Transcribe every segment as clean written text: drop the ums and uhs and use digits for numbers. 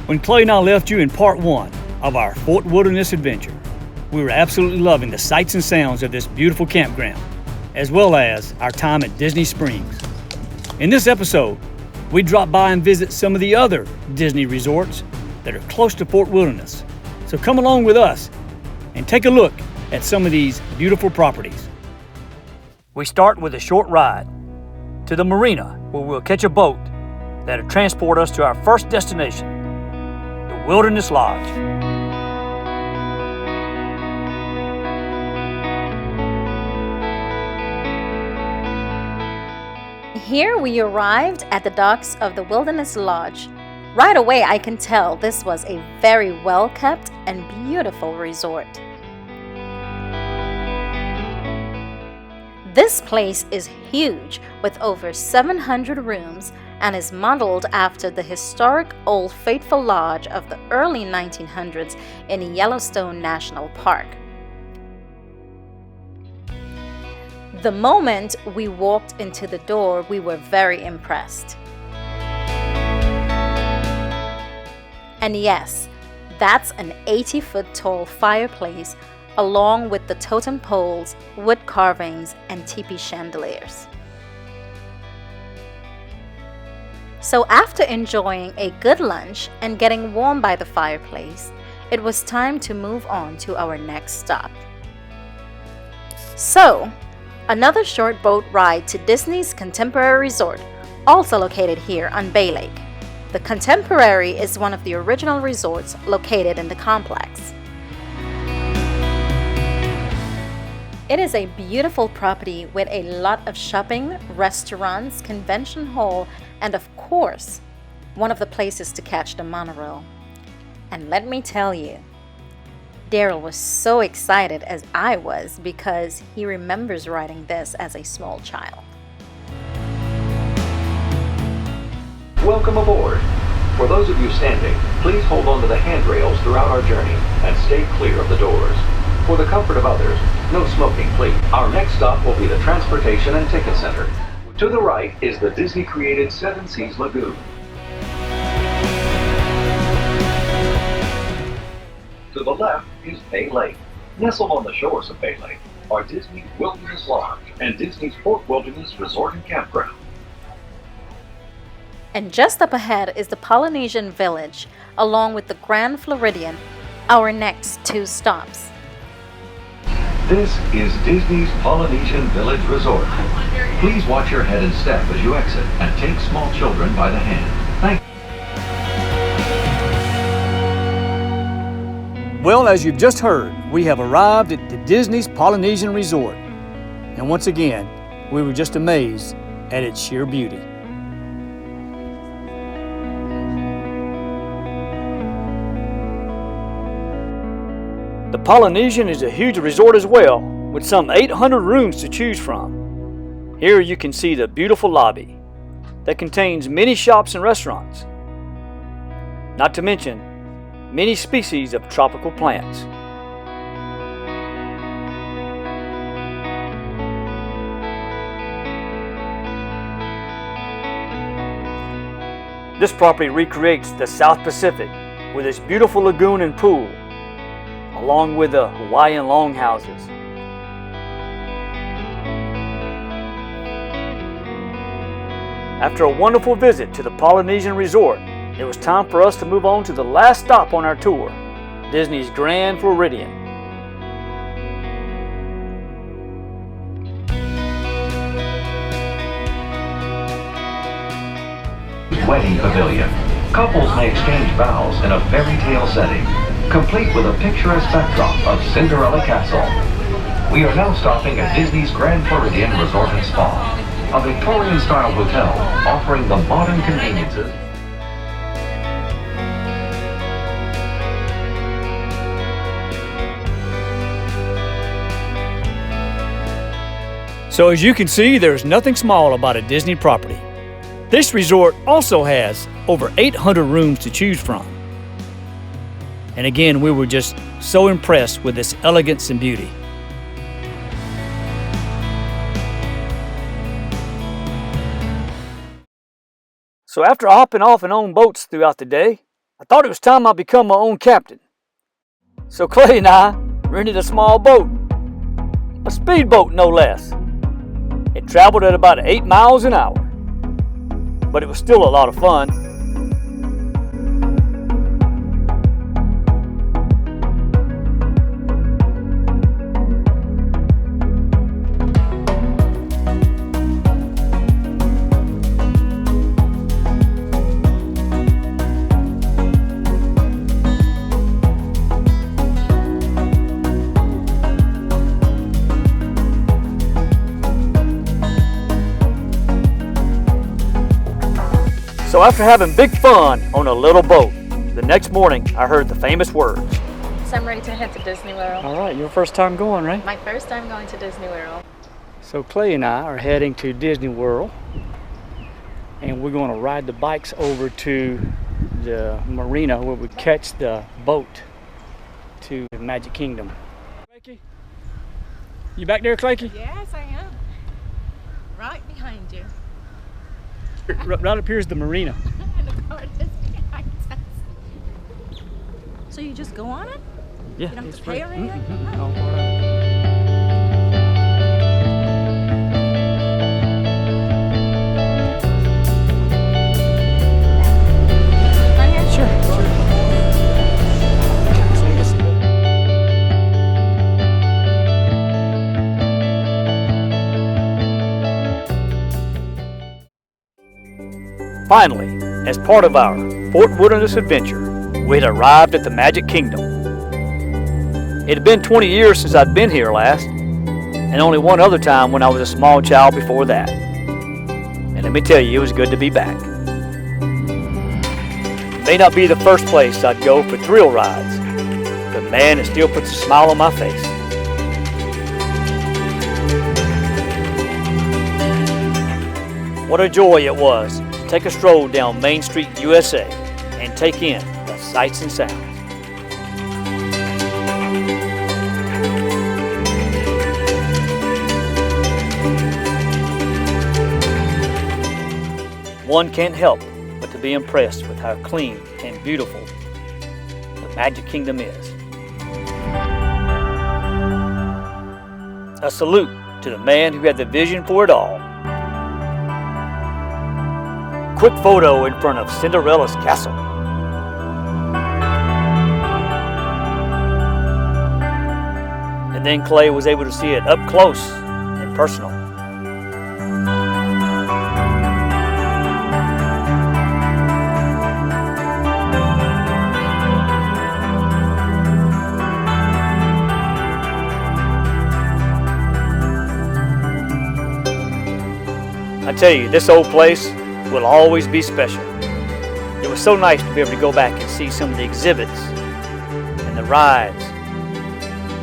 When Clay and I left you in part 1 of our Fort Wilderness adventure, we were absolutely loving the sights and sounds of this beautiful campground, as well as our time at Disney Springs. In this episode, we drop by and visit some of the other Disney resorts that are close to Fort Wilderness. So come along with us and take a look at some of these beautiful properties. We start with a short ride to the marina, where we'll catch a boat that'll transport us to our first destination, the Wilderness Lodge. Here we arrived at the docks of the Wilderness Lodge. Right away I can tell this was a very well-kept and beautiful resort. This place is huge with over 700 rooms and is modeled after the historic Old Faithful Lodge of the early 1900s in Yellowstone National Park. The moment we walked into the door, we were very impressed. And yes, that's an 80-foot tall fireplace along with the totem poles, wood carvings, and teepee chandeliers. So after enjoying a good lunch and getting warm by the fireplace, it was time to move on to our next stop. So, another short boat ride to Disney's Contemporary Resort, also located here on Bay Lake. The Contemporary is one of the original resorts located in the complex. It is a beautiful property with a lot of shopping, restaurants, convention hall, and of course, one of the places to catch the monorail. And let me tell you, Daryl was so excited as I was because he remembers riding this as a small child. Welcome aboard. For those of you standing, please hold on to the handrails throughout our journey and stay clear of the doors. For the comfort of others, no smoking, please. Our next stop will be the Transportation and Ticket Center. To the right is the Disney-created Seven Seas Lagoon. To the left is Bay Lake. Nestled on the shores of Bay Lake are Disney's Wilderness Lodge and Disney's Fort Wilderness Resort and Campground. And just up ahead is the Polynesian Village, along with the Grand Floridian, our next 2 stops. This is Disney's Polynesian Village Resort. Please watch your head and step as you exit and take small children by the hand. Thank you. Well, as you've just heard, we have arrived at the Disney's Polynesian Resort. And once again, we were just amazed at its sheer beauty. The Polynesian is a huge resort as well, with some 800 rooms to choose from. Here you can see the beautiful lobby that contains many shops and restaurants, not to mention many species of tropical plants. This property recreates the South Pacific with its beautiful lagoon and pool, along with the Hawaiian longhouses. After a wonderful visit to the Polynesian Resort, it was time for us to move on to the last stop on our tour, Disney's Grand Floridian. Wedding Pavilion. Couples may exchange vows in a fairy tale setting, complete with a picturesque backdrop of Cinderella Castle. We are now stopping at Disney's Grand Floridian Resort and Spa, a Victorian-style hotel offering the modern conveniences. So as you can see, there's nothing small about a Disney property. This resort also has over 800 rooms to choose from. And again, we were just so impressed with its elegance and beauty. So after hopping off and on boats throughout the day, I thought it was time I become my own captain. So Clay and I rented a small boat, a speedboat no less. It traveled at about 8 miles an hour, but it was still a lot of fun. So after having big fun on a little boat, the next morning I heard the famous words. So I'm ready to head to Disney World. All right, your first time going, right? My first time going to Disney World. So Clay and I are heading to Disney World, and we're going to ride the bikes over to the marina where we catch the boat to the Magic Kingdom. Clayke? You back there, Clayke? Yes, I am. Right behind you. Right up here is the marina. And the car is behind us. So you just go on it? Yeah, You don't have it's to pay or free. anything? No, part of it. Right here? Sure. Finally, as part of our Fort Wilderness adventure, we had arrived at the Magic Kingdom. It had been 20 years since I'd been here last, and only one other time when I was a small child before that. And let me tell you, it was good to be back. It may not be the first place I'd go for thrill rides, but man, it still puts a smile on my face. What a joy it was to take a stroll down Main Street, USA, and take in the sights and sounds. One can't help but to be impressed with how clean and beautiful the Magic Kingdom is. A salute to the man who had the vision for it all. Quick photo in front of Cinderella's castle. And then Clay was able to see it up close and personal. I tell you, this old place will always be special. It was so nice to be able to go back and see some of the exhibits and the rides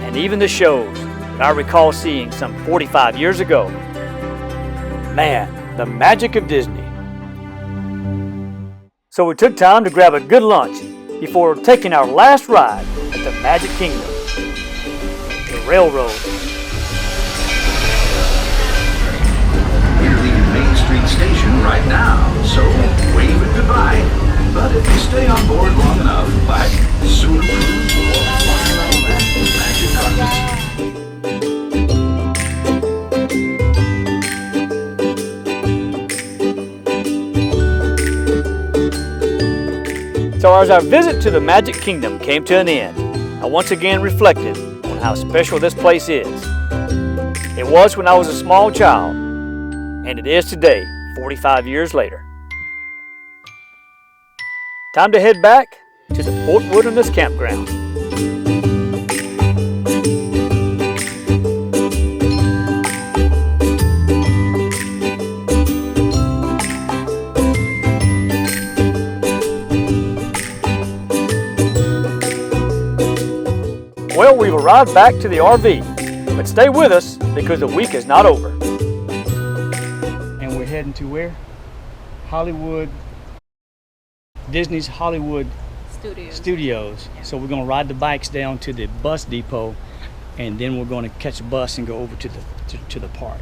and even the shows that I recall seeing some 45 years ago. Man, the magic of Disney. So we took time to grab a good lunch before taking our last ride at the Magic Kingdom, the railroad. We're leaving Main Street Station right now, so wave it goodbye. But if you stay on board long enough, like soon cruise will fly around that magic carpet. So as our visit to the Magic Kingdom came to an end, I once again reflected on how special this place is. It was when I was a small child, and it is today, 45 years later. Time to head back to the Fort Wilderness Campground. Well, we've arrived back to the RV, but stay with us because the week is not over. And we're heading to where? Hollywood, Disney's Hollywood Studios. Yeah. So we're going to ride the bikes down to the bus depot, and then we're going to catch a bus and go over to the park.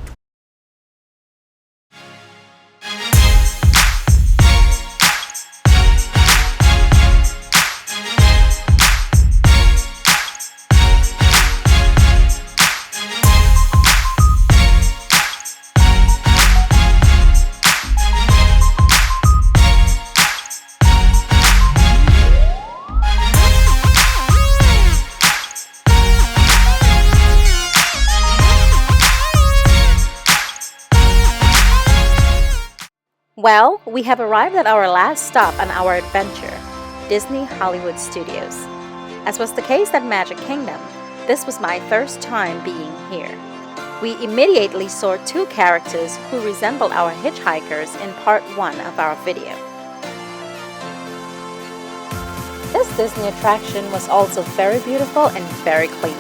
Well, we have arrived at our last stop on our adventure, Disney Hollywood Studios. As was the case at Magic Kingdom, this was my first time being here. We immediately saw two characters who resemble our hitchhikers in part 1 of our video. This Disney attraction was also very beautiful and very clean,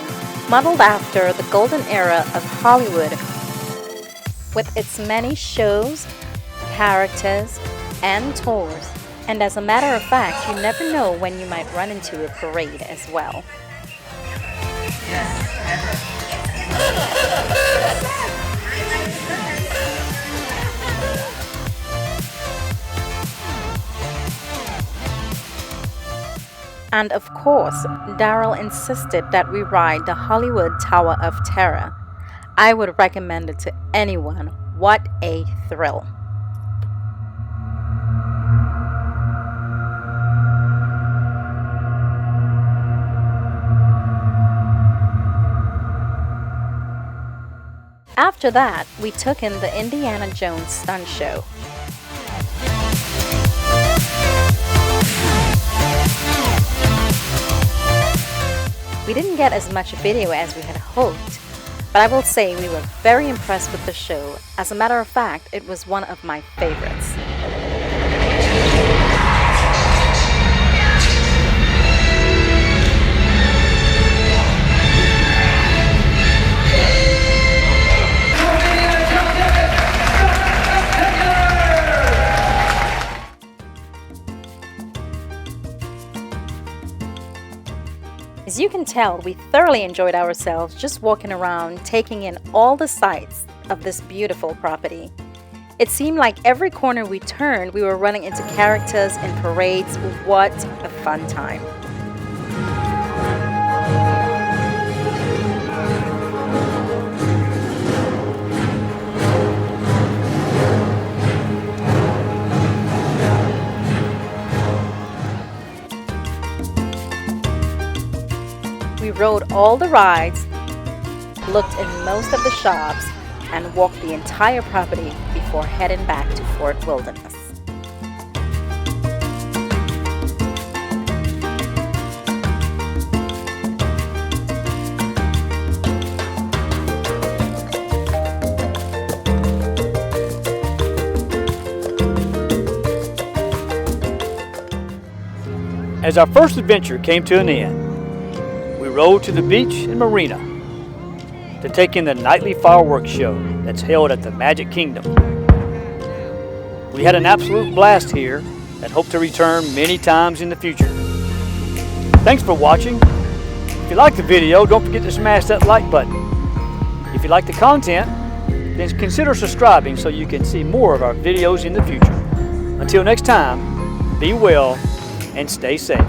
modeled after the golden era of Hollywood, with its many shows, characters, and tours. And as a matter of fact, you never know when you might run into a parade as well. And of course, Daryl insisted that we ride the Hollywood Tower of Terror. I would recommend it to anyone. What a thrill! After that, we took in the Indiana Jones stunt show. We didn't get as much video as we had hoped, but I will say we were very impressed with the show. As a matter of fact, it was one of my favorites. As you can tell, we thoroughly enjoyed ourselves just walking around, taking in all the sights of this beautiful property. It seemed like every corner we turned, we were running into characters and parades. What a fun time! We rode all the rides, looked in most of the shops, and walked the entire property before heading back to Fort Wilderness. As our first adventure came to an end, we rode to the beach and marina to take in the nightly fireworks show that's held at the Magic Kingdom. We had an absolute blast here and hope to return many times in the future. Thanks for watching. If you liked the video, don't forget to smash that like button. If you like the content, then consider subscribing so you can see more of our videos in the future. Until next time, be well and stay safe.